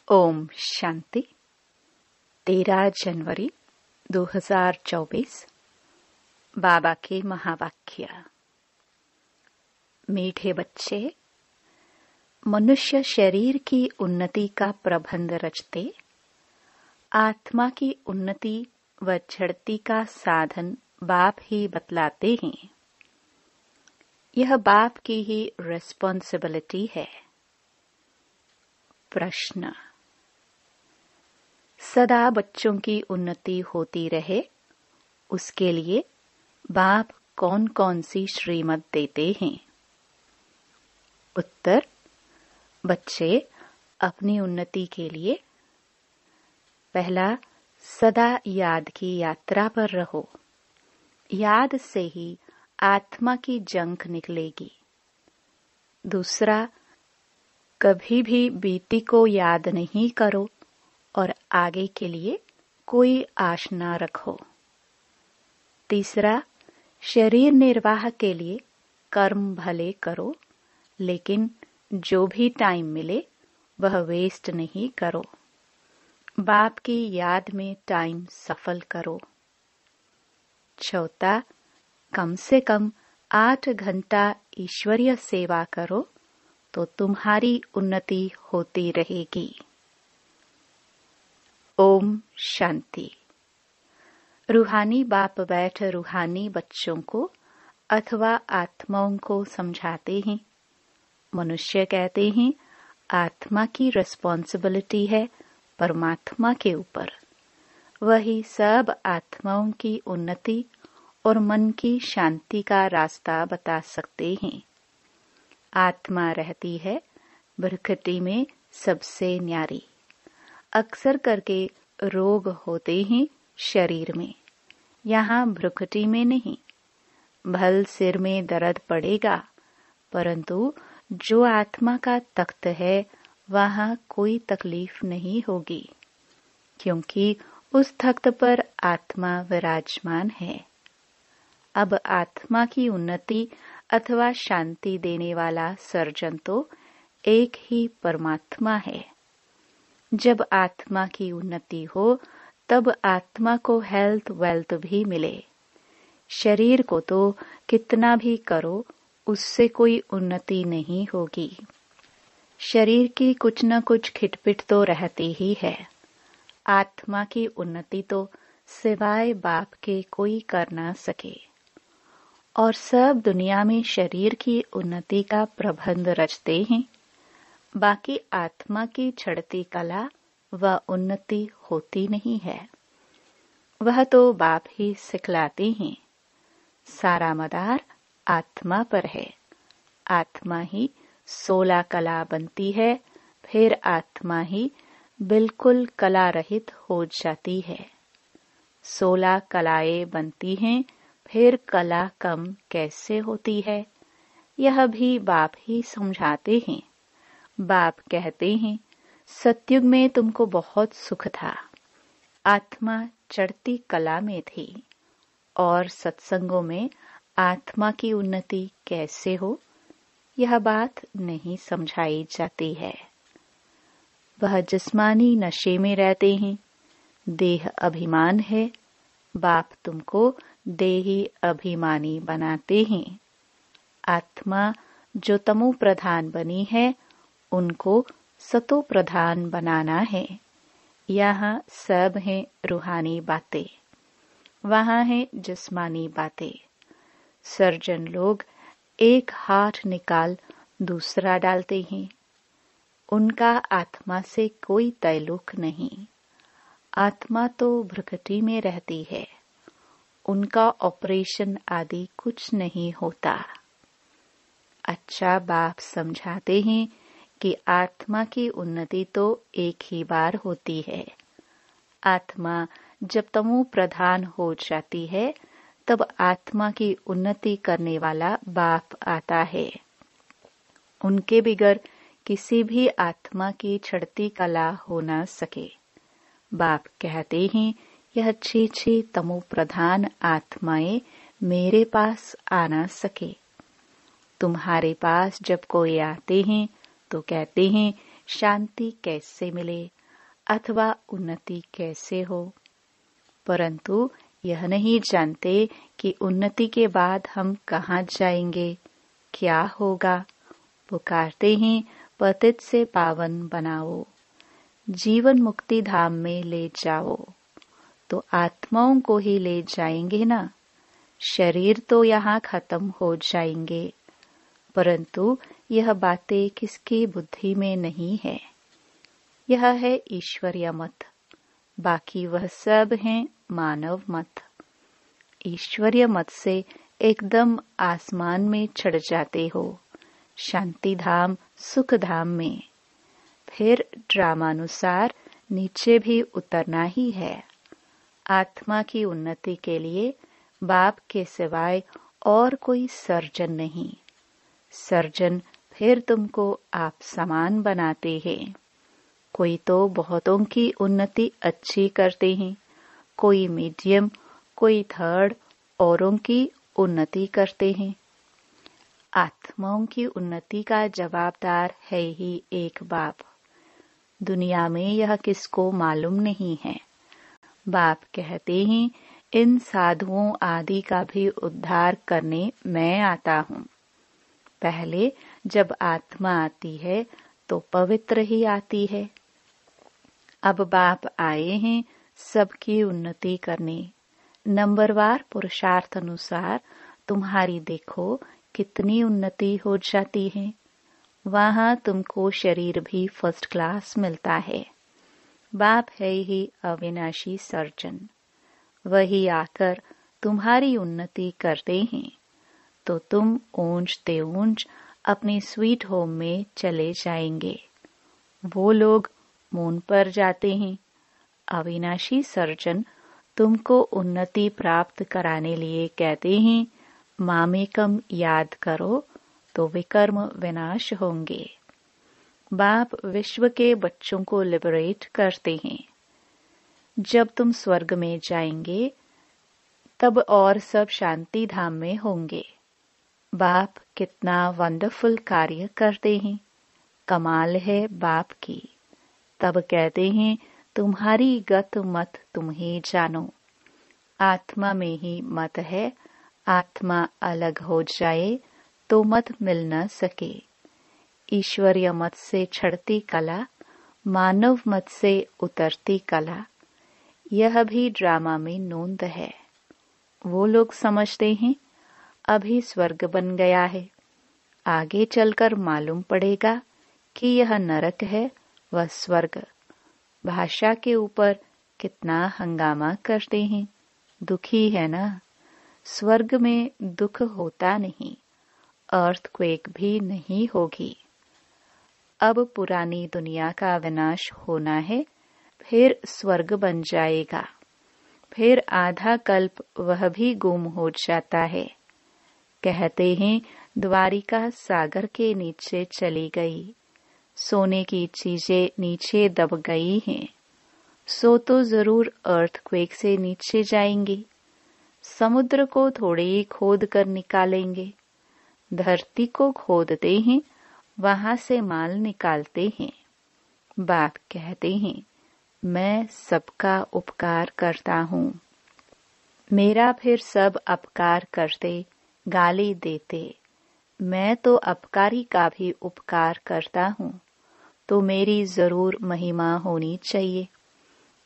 ओम शांति। 13 जनवरी 2024। बाबा के महावाक्य। मीठे बच्चे, मनुष्य शरीर की उन्नति का प्रबंध रचते, आत्मा की उन्नति व चढ़ती का साधन बाप ही बतलाते हैं। यह बाप की ही रिस्पॉन्सिबिलिटी है। प्रश्न: सदा बच्चों की उन्नति होती रहे, उसके लिए बाप कौन कौन सी श्रीमत देते हैं? उत्तर: बच्चे अपनी उन्नति के लिए पहला, सदा याद की यात्रा पर रहो। याद से ही आत्मा की जंख निकलेगी। दूसरा, कभी भी बीती को याद नहीं करो और आगे के लिए कोई आश न रखो। तीसरा, शरीर निर्वाह के लिए कर्म भले करो, लेकिन जो भी टाइम मिले वह वेस्ट नहीं करो। बाप की याद में टाइम सफल करो। चौथा, कम से कम 8 घंटा ईश्वरीय सेवा करो तो तुम्हारी उन्नति होती रहेगी। ओम शांति। रूहानी बाप बैठ रूहानी बच्चों को अथवा आत्माओं को समझाते हैं। मनुष्य कहते हैं आत्मा की रिस्पॉन्सिबिलिटी है परमात्मा के ऊपर। वही सब आत्माओं की उन्नति और मन की शांति का रास्ता बता सकते हैं। आत्मा रहती है भ्रकुटी में सबसे न्यारी। अक्सर करके रोग होते हैं शरीर में, यहाँ भ्रकुटी में नहीं। भल सिर में दर्द पड़ेगा, परंतु जो आत्मा का तख्त है वहाँ कोई तकलीफ नहीं होगी, क्योंकि उस तख्त पर आत्मा विराजमान है। अब आत्मा की उन्नति अथवा शांति देने वाला सर्जन तो एक ही परमात्मा है। जब आत्मा की उन्नति हो तब आत्मा को हेल्थ वेल्थ भी मिले। शरीर को तो कितना भी करो उससे कोई उन्नति नहीं होगी। शरीर की कुछ न कुछ खिटपिट तो रहती ही है। आत्मा की उन्नति तो सिवाय बाप के कोई कर ना सके। और सब दुनिया में शरीर की उन्नति का प्रबंध रचते हैं। बाकी आत्मा की चढ़ती कला व उन्नति होती नहीं है। वह तो बाप ही सिखलाते हैं। सारा मदार आत्मा पर है। आत्मा ही 16 कला बनती है, फिर आत्मा ही बिल्कुल कला रहित हो जाती है। 16 कलाएं बनती हैं, फिर कला कम कैसे होती है, यह भी बाप ही समझाते हैं। बाप कहते हैं सतयुग में तुमको बहुत सुख था, आत्मा चढ़ती कला में थी, और सत्संगों में आत्मा की उन्नति कैसे हो यह बात नहीं समझाई जाती है। वह जिस्मानी नशे में रहते हैं। देह अभिमान है, बाप तुमको देही अभिमानी बनाते हैं। आत्मा जो तमो प्रधान बनी है उनको सतो प्रधान बनाना है। यहाँ सब है रूहानी बातें, वहाँ है जिस्मानी बातें। सर्जन लोग एक हाथ निकाल दूसरा डालते हैं। उनका आत्मा से कोई ताल्लुक नहीं। आत्मा तो भ्रकुटी में रहती है। उनका ऑपरेशन आदि कुछ नहीं होता। अच्छा, बाप समझाते हैं कि आत्मा की उन्नति तो एक ही बार होती है। आत्मा जब तमो प्रधान हो जाती है तब आत्मा की उन्नति करने वाला बाप आता है। उनके बिगर किसी भी आत्मा की चढ़ती कला हो न सके। बाप कहते हैं यह अच्छी तमो प्रधान आत्माएं मेरे पास आ न सके। तुम्हारे पास जब कोई आते हैं तो कहते हैं शांति कैसे मिले, अथवा उन्नति कैसे हो, परंतु यह नहीं जानते कि उन्नति के बाद हम कहाँ जाएंगे, क्या होगा। पुकारते ही पतित से पावन बनाओ, जीवन मुक्ति धाम में ले जाओ। तो आत्माओं को ही ले जाएंगे ना। शरीर तो यहाँ खत्म हो जाएंगे, परंतु यह बातें किसकी बुद्धि में नहीं है। यह है ईश्वरीय मत, बाकी वह सब है मानव मत। ईश्वरीय मत से एकदम आसमान में चढ़ जाते हो, शांति धाम सुख धाम में। फिर ड्रामानुसार नीचे भी उतरना ही है। आत्मा की उन्नति के लिए बाप के सिवाय और कोई सर्जन नहीं। सर्जन फिर तुमको आप समान बनाते हैं। कोई तो बहुतों की उन्नति अच्छी करते हैं, कोई मीडियम, कोई थर्ड, औरों की उन्नति करते हैं। आत्माओं की उन्नति का जवाबदार है ही एक बाप। दुनिया में यह किसको मालूम नहीं है। बाप कहते हैं इन साधुओं आदि का भी उद्धार करने मैं आता हूँ। पहले जब आत्मा आती है तो पवित्र ही आती है। अब बाप आए हैं सबकी उन्नति करने। नंबरवार पुरुषार्थ अनुसार तुम्हारी देखो कितनी उन्नति हो जाती है। वहाँ तुमको शरीर भी फर्स्ट क्लास मिलता है। बाप है ही अविनाशी सर्जन, वही आकर तुम्हारी उन्नति करते हैं। तो तुम ऊंचते ऊंच अपने स्वीट होम में चले जाएंगे। वो लोग मून पर जाते हैं। अविनाशी सर्जन तुमको उन्नति प्राप्त कराने लिए कहते हैं मामेकम याद करो तो विकर्म विनाश होंगे। बाप विश्व के बच्चों को लिबरेट करते हैं। जब तुम स्वर्ग में जाएंगे तब और सब शांति धाम में होंगे। बाप कितना वंडरफुल कार्य करते हैं, कमाल है बाप की। तब कहते हैं तुम्हारी गत मत तुम्हें जानो। आत्मा में ही मत है। आत्मा अलग हो जाए तो मत मिल न सके। ईश्वरीय मत से चढ़ती कला, मानव मत से उतरती कला, यह भी ड्रामा में नोंद है। वो लोग समझते हैं अभी स्वर्ग बन गया है, आगे चलकर मालूम पड़ेगा कि यह नरक है व स्वर्ग। भाषा के ऊपर कितना हंगामा करते हैं। दुखी है ना। स्वर्ग में दुख होता नहीं, अर्थक्वेक भी नहीं होगी। अब पुरानी दुनिया का विनाश होना है, फिर स्वर्ग बन जाएगा। फिर आधा कल्प वह भी गुम हो जाता है। कहते हैं द्वारिका सागर के नीचे चली गई, सोने की चीजें नीचे दब गई हैं। सो तो जरूर अर्थक्वेक से नीचे जाएंगे। समुद्र को थोड़े ही खोद कर निकालेंगे। धरती को खोदते हैं, वहां से माल निकालते हैं। बाप कहते हैं मैं सबका उपकार करता हूँ। मेरा फिर सब अपकार करते, गाली देते। मैं तो अपकारी का भी उपकार करता हूँ, तो मेरी जरूर महिमा होनी चाहिए।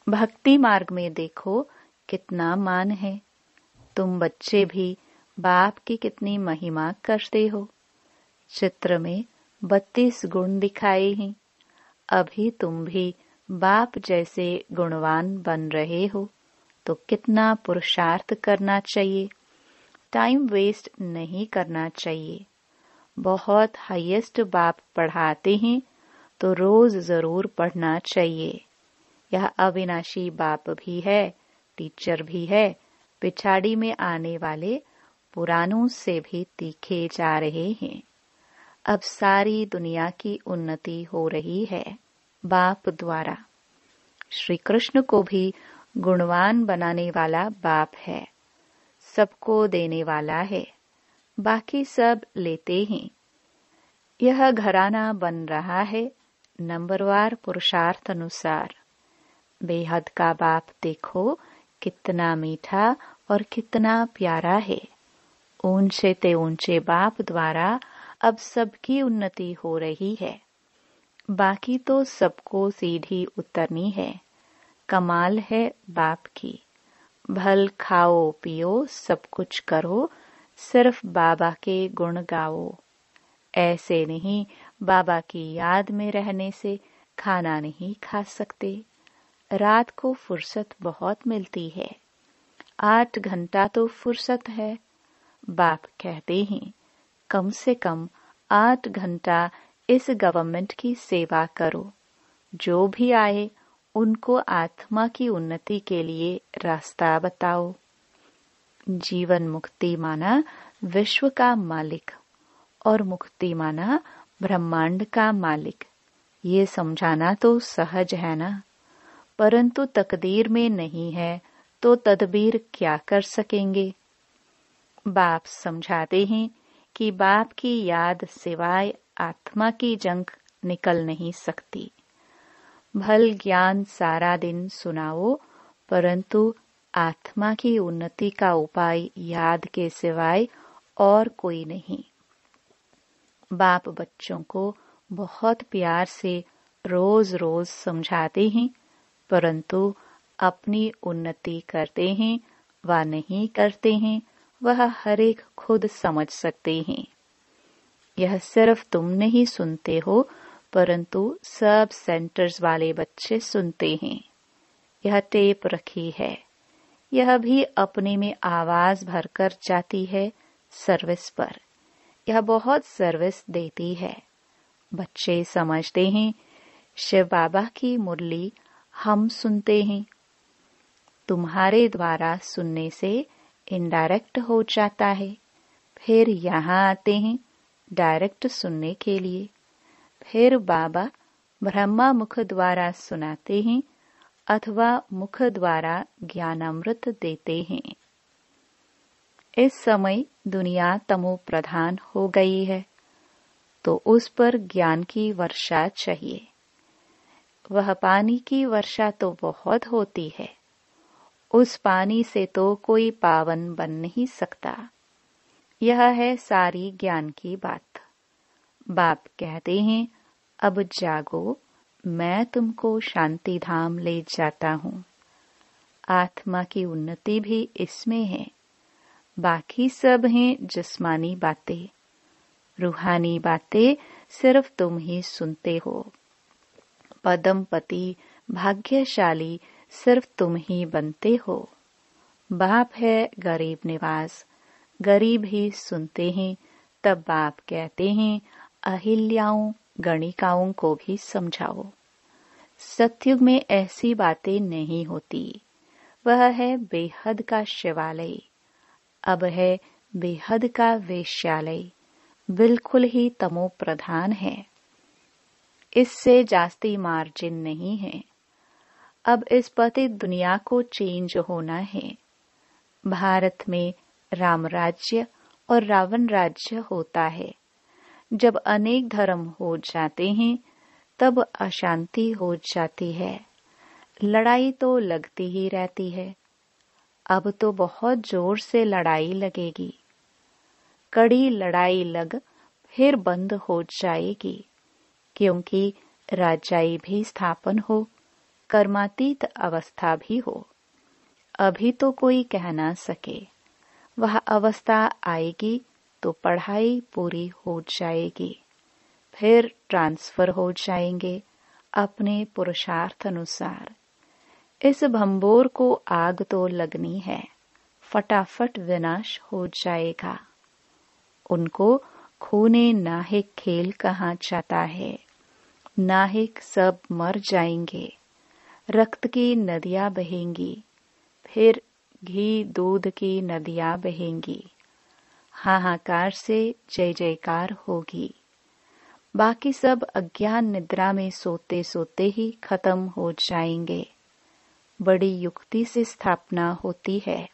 भक्ति मार्ग में देखो कितना मान है। तुम बच्चे भी बाप की कितनी महिमा करते हो। चित्र में 32 गुण दिखाए हैं। अभी तुम भी बाप जैसे गुणवान बन रहे हो, तो कितना पुरुषार्थ करना चाहिए। टाइम वेस्ट नहीं करना चाहिए। बहुत हाईएस्ट बाप पढ़ाते हैं तो रोज जरूर पढ़ना चाहिए। यह अविनाशी बाप भी है, टीचर भी है। पिछाड़ी में आने वाले पुरानों से भी तीखे जा रहे हैं। अब सारी दुनिया की उन्नति हो रही है बाप द्वारा। श्री कृष्ण को भी गुणवान बनाने वाला बाप है, सबको देने वाला है, बाकी सब लेते हैं। यह घराना बन रहा है नंबरवार पुरुषार्थ अनुसार। बेहद का बाप देखो कितना मीठा और कितना प्यारा है। ऊंचे ते ऊंचे बाप द्वारा अब सबकी उन्नति हो रही है। बाकी तो सबको सीढ़ी उतरनी है। कमाल है बाप की। भल खाओ पियो सब कुछ करो, सिर्फ बाबा के गुण गाओ। ऐसे नहीं बाबा की याद में रहने से खाना नहीं खा सकते। रात को फुर्सत बहुत मिलती है। 8 घंटा तो फुर्सत है। बाप कहते हैं कम से कम 8 घंटा इस गवर्नमेंट की सेवा करो। जो भी आए उनको आत्मा की उन्नति के लिए रास्ता बताओ। जीवन मुक्ति माना विश्व का मालिक और मुक्ति माना ब्रह्मांड का मालिक। ये समझाना तो सहज है ना, परंतु तकदीर में नहीं है तो तदबीर क्या कर सकेंगे। बाप समझाते हैं कि बाप की याद सिवाय आत्मा की जंग निकल नहीं सकती। भल ज्ञान सारा दिन सुनाओ, परंतु आत्मा की उन्नति का उपाय याद के सिवाय और कोई नहीं। बाप बच्चों को बहुत प्यार से रोज रोज समझाते हैं, परंतु अपनी उन्नति करते हैं व नहीं करते हैं वह हर एक खुद समझ सकते हैं। यह सिर्फ तुम नहीं सुनते हो, परंतु सब सेंटर्स वाले बच्चे सुनते हैं। यह टेप रखी है, यह भी अपने में आवाज भरकर जाती है सर्विस पर। यह बहुत सर्विस देती है। बच्चे समझते हैं शिव बाबा की मुरली हम सुनते हैं। तुम्हारे द्वारा सुनने से इनडायरेक्ट हो जाता है, फिर यहाँ आते हैं डायरेक्ट सुनने के लिए। फिर बाबा ब्रह्मा मुख द्वारा सुनाते हैं अथवा मुख द्वारा ज्ञानामृत देते हैं। इस समय दुनिया तमो प्रधान हो गई है, तो उस पर ज्ञान की वर्षा चाहिए। वह पानी की वर्षा तो बहुत होती है, उस पानी से तो कोई पावन बन नहीं सकता। यह है सारी ज्ञान की बात। बाप कहते हैं अब जागो, मैं तुमको शांति धाम ले जाता हूँ। आत्मा की उन्नति भी इसमें है। बाकी सब हैं जिस्मानी बातें। रूहानी बातें सिर्फ तुम ही सुनते हो। पदमपति भाग्यशाली सिर्फ तुम ही बनते हो। बाप है गरीब निवास, गरीब ही सुनते हैं। तब बाप कहते हैं अहिल्याओं गणिकाओं को भी समझाओ। सतयुग में ऐसी बातें नहीं होती। वह है बेहद का शिवालय, अब है बेहद का वेश्यालय। बिल्कुल ही तमो प्रधान है। इससे जास्ती मार्जिन नहीं है। अब इस पतित दुनिया को चेंज होना है। भारत में राम राज्य और रावण राज्य होता है। जब अनेक धर्म हो जाते हैं तब अशांति हो जाती है। लड़ाई तो लगती ही रहती है। अब तो बहुत जोर से लड़ाई लगेगी। कड़ी लड़ाई लग फिर बंद हो जाएगी, क्योंकि राजाई भी स्थापन हो, कर्मातीत अवस्था भी हो। अभी तो कोई कह ना सके। वह अवस्था आएगी तो पढ़ाई पूरी हो जाएगी, फिर ट्रांसफर हो जाएंगे अपने पुरुषार्थ अनुसार। इस भंबोर को आग तो लगनी है, फटाफट विनाश हो जाएगा। उनको खूने नाहिक खेल कहा जाता है। नाहिक सब मर जाएंगे। रक्त की नदियां बहेंगी, फिर घी दूध की नदियां बहेंगी। हाहाकार से जय जयकार होगी। बाकी सब अज्ञान निद्रा में सोते सोते ही खत्म हो जाएंगे। बड़ी युक्ति से स्थापना होती है।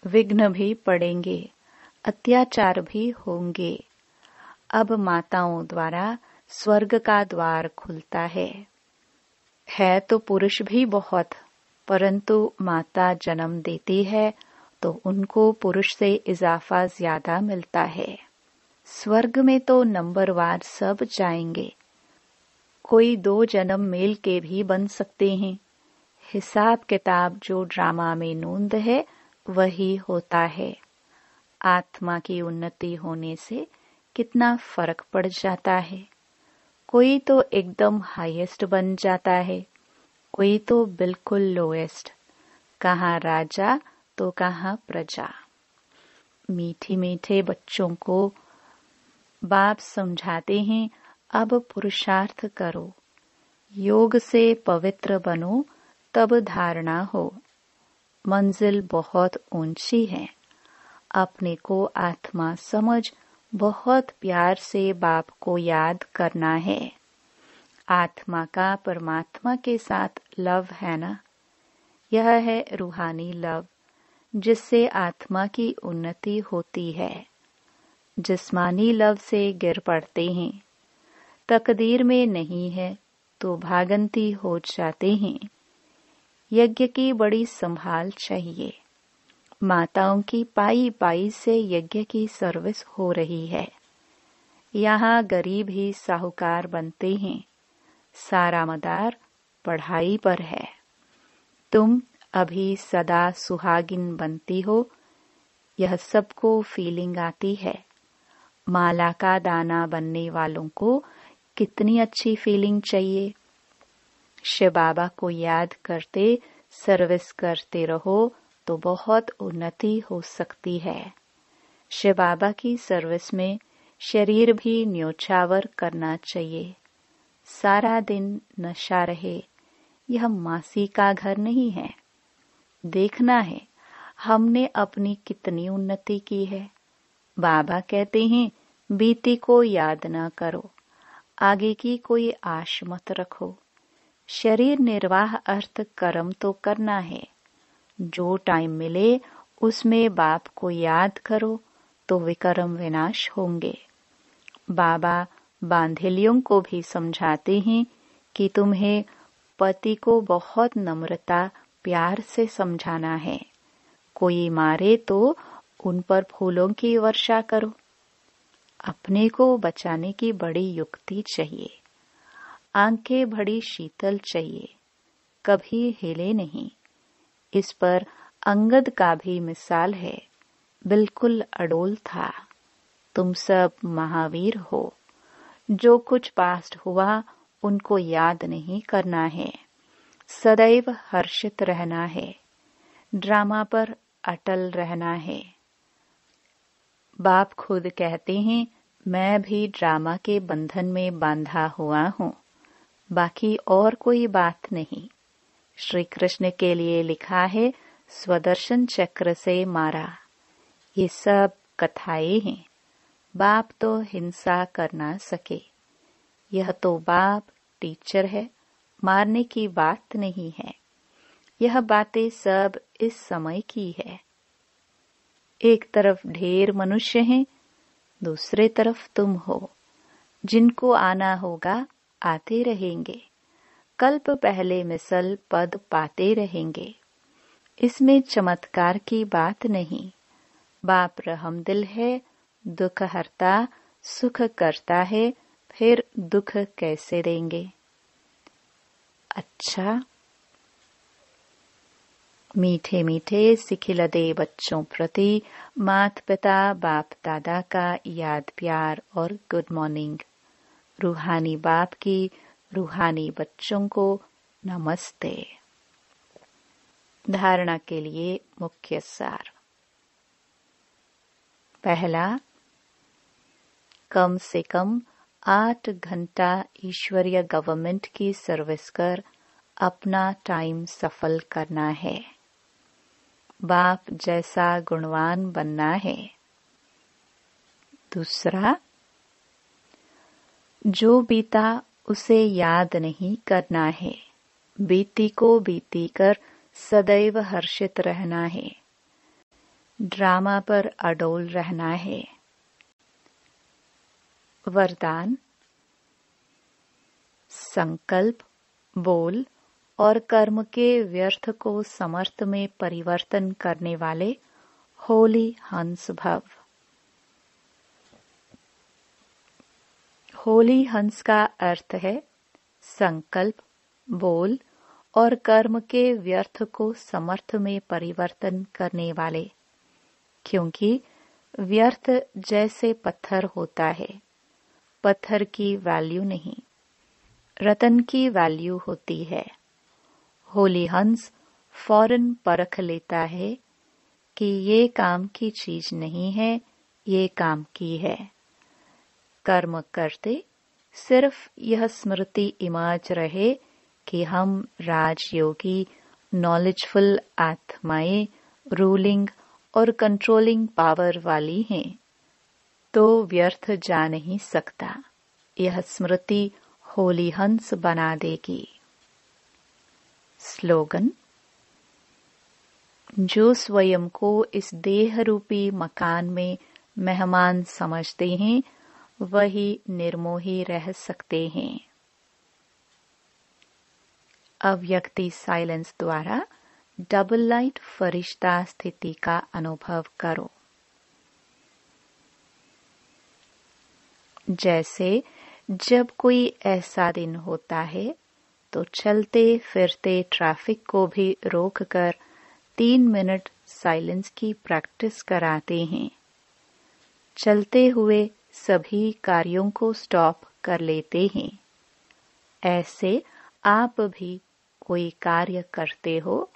विघ्न भी पड़ेंगे, अत्याचार भी होंगे। अब माताओं द्वारा स्वर्ग का द्वार खुलता है। है तो पुरुष भी बहुत, परंतु माता जन्म देती है तो उनको पुरुष से इजाफा ज्यादा मिलता है। स्वर्ग में तो नंबरवार सब जाएंगे। कोई 2 जन्म मेल के भी बन सकते हैं। हिसाब किताब जो ड्रामा में नोंद है वही होता है। आत्मा की उन्नति होने से कितना फर्क पड़ जाता है। कोई तो एकदम हाईएस्ट बन जाता है, कोई तो बिल्कुल लोएस्ट। कहाँ राजा तो कहाँ प्रजा। मीठे मीठे बच्चों को बाप समझाते हैं, अब पुरुषार्थ करो, योग से पवित्र बनो, तब धारणा हो। मंजिल बहुत ऊंची है। अपने को आत्मा समझ बहुत प्यार से बाप को याद करना है। आत्मा का परमात्मा के साथ लव है ना, यह है रूहानी लव, जिससे आत्मा की उन्नति होती है। जिस्मानी लव से गिर पड़ते हैं, तकदीर में नहीं है तो भागंती हो जाते हैं। यज्ञ की बड़ी संभाल चाहिए। माताओं की पाई पाई से यज्ञ की सर्विस हो रही है। यहाँ गरीब ही साहूकार बनते हैं। सारा मदार पढ़ाई पर है। तुम अभी सदा सुहागिन बनती हो, यह सबको फीलिंग आती है। माला का दाना बनने वालों को कितनी अच्छी फीलिंग चाहिए। शिव बाबा को याद करते सर्विस करते रहो तो बहुत उन्नति हो सकती है। शिव बाबा की सर्विस में शरीर भी न्योछावर करना चाहिए। सारा दिन नशा रहे, यह मासी का घर नहीं है। देखना है हमने अपनी कितनी उन्नति की है। बाबा कहते हैं बीती को याद न करो, आगे की कोई आश मत रखो। शरीर निर्वाह अर्थ कर्म तो करना है। जो टाइम मिले उसमें बाप को याद करो तो विकर्म विनाश होंगे। बाबा बांधेलियों को भी समझाते हैं कि तुम्हें पति को बहुत नम्रता प्यार से समझाना है। कोई मारे तो उन पर फूलों की वर्षा करो। अपने को बचाने की बड़ी युक्ति चाहिए। आंखें बड़ी शीतल चाहिए, कभी हिले नहीं। इस पर अंगद का भी मिसाल है, बिल्कुल अडोल था। तुम सब महावीर हो। जो कुछ पास्ट हुआ उनको याद नहीं करना है, सदैव हर्षित रहना है। ड्रामा पर अटल रहना है। बाप खुद कहते हैं मैं भी ड्रामा के बंधन में बांधा हुआ हूँ, बाकी और कोई बात नहीं। श्री कृष्ण के लिए लिखा है स्वदर्शन चक्र से मारा। ये सब कथाएं हैं। बाप तो हिंसा कर ना सके। यह तो बाप टीचर है, मारने की बात नहीं है। यह बातें सब इस समय की है। एक तरफ ढेर मनुष्य हैं, दूसरे तरफ तुम हो। जिनको आना होगा आते रहेंगे। कल्प पहले मिसल पद पाते रहेंगे। इसमें चमत्कार की बात नहीं। बाप रहमदिल है, दुख हरता सुख करता है, फिर दुख कैसे देंगे। अच्छा, मीठे मीठे सिखिलदे बच्चों प्रति मात पिता बाप दादा का याद प्यार और गुड मॉर्निंग। रूहानी बाप की रूहानी बच्चों को नमस्ते। धारणा के लिए मुख्य सार। पहला, कम से कम 8 घंटा ईश्वरीय गवर्नमेंट की सर्विस कर अपना टाइम सफल करना है। बाप जैसा गुणवान बनना है। दूसरा, जो बीता उसे याद नहीं करना है। बीती को बीती कर सदैव हर्षित रहना है। ड्रामा पर अडोल रहना है। वरदान, संकल्प, बोल और कर्म के व्यर्थ को समर्थ में परिवर्तन करने वाले होली हंस भव। होली हंस का अर्थ है संकल्प, बोल और कर्म के व्यर्थ को समर्थ में परिवर्तन करने वाले। क्योंकि व्यर्थ जैसे पत्थर होता है, पत्थर की वैल्यू नहीं, रतन की वैल्यू होती है। होली हंस फौरन परख लेता है कि ये काम की चीज नहीं है, ये काम की है। कर्म करते सिर्फ यह स्मृति इमर्ज रहे कि हम राजयोगी नॉलेजफुल आत्माएं रूलिंग और कंट्रोलिंग पावर वाली हैं, तो व्यर्थ जा नहीं सकता। यह स्मृति होली हंस बना देगी। स्लोगन: जो स्वयं को इस देह रूपी मकान में मेहमान समझते हैं, वही निर्मोही रह सकते हैं। अव्यक्ति साइलेंस द्वारा डबल लाइट फरिश्ता स्थिति का अनुभव करो। जैसे जब कोई ऐसा दिन होता है तो चलते फिरते ट्रैफिक को भी रोककर 3 मिनट साइलेंस की प्रैक्टिस कराते हैं। चलते हुए सभी कार्यों को स्टॉप कर लेते हैं। ऐसे आप भी कोई कार्य करते हो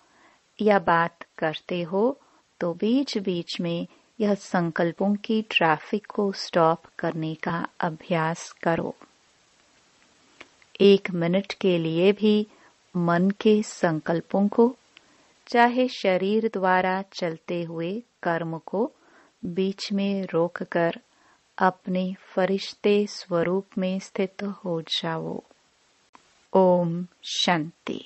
या बात करते हो तो बीच बीच में यह संकल्पों की ट्रैफिक को स्टॉप करने का अभ्यास करो। 1 मिनट के लिए भी मन के संकल्पों को, चाहे शरीर द्वारा चलते हुए कर्म को, बीच में रोककर अपने फरिश्ते स्वरूप में स्थित हो जाओ। ओम शांति।